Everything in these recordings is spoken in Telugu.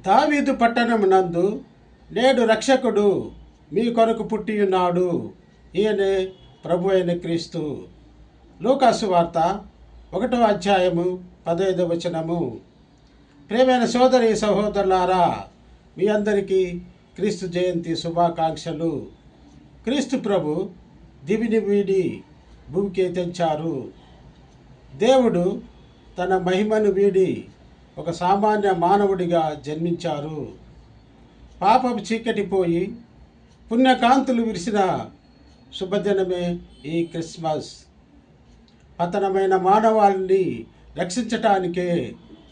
దావీదు పట్టణమునందు నేడు రక్షకుడు మీ కొరకు పుట్టియున్నాడు. ఈయనే ప్రభు అయిన క్రీస్తు. లూకాసు వార్త 1వ అధ్యాయము 15వ వచనము. ప్రియమైన సోదరి సహోదరులారా, మీ అందరికీ క్రీస్తు జయంతి శుభాకాంక్షలు. క్రీస్తు ప్రభు దివిని వీడి భూమికి తెంచారు. దేవుడు తన మహిమను వీడి ఒక సామాన్య మానవుడిగా జన్మించారు. పాపపు చీకటి పోయి పుణ్యకాంతులు విరిసిన శుభదినమే ఈ క్రిస్మస్. పతనమైన మానవాళిని రక్షించటానికే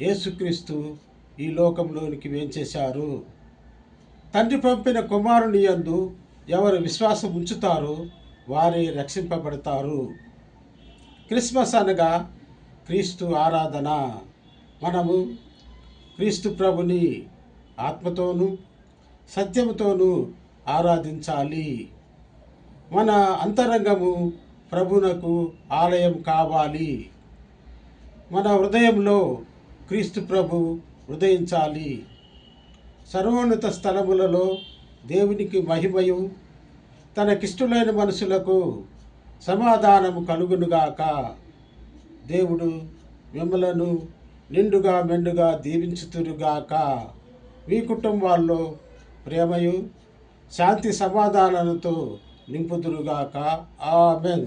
యేసుక్రీస్తు ఈ లోకంలోనికి వేంచేశారు. తండ్రి పంపిన కుమారుని యందు ఎవరు విశ్వాసం ఉంచుతారో వారే రక్షింపబడతారు. క్రిస్మస్ అనగా క్రీస్తు ఆరాధన. మనము క్రీస్తు ప్రభుని ఆత్మతోనూ సత్యముతోనూ ఆరాధించాలి. మన అంతరంగము ప్రభునకు ఆలయం కావాలి. మన హృదయంలో క్రీస్తు ప్రభు హృదయించాలి. సర్వోన్నత స్థలములలో దేవునికి మహిమయు తనకిష్టులైన మనుషులకు సమాధానము కలుగునుగాక. దేవుడు మిమ్మలను నిండుగా మెండుగా దీవించుతురుగాక. మీ కుటుంబాల్లో ప్రేమయు శాంతి సమాధానాలతో నింపుదురుగాక. ఆమేన్.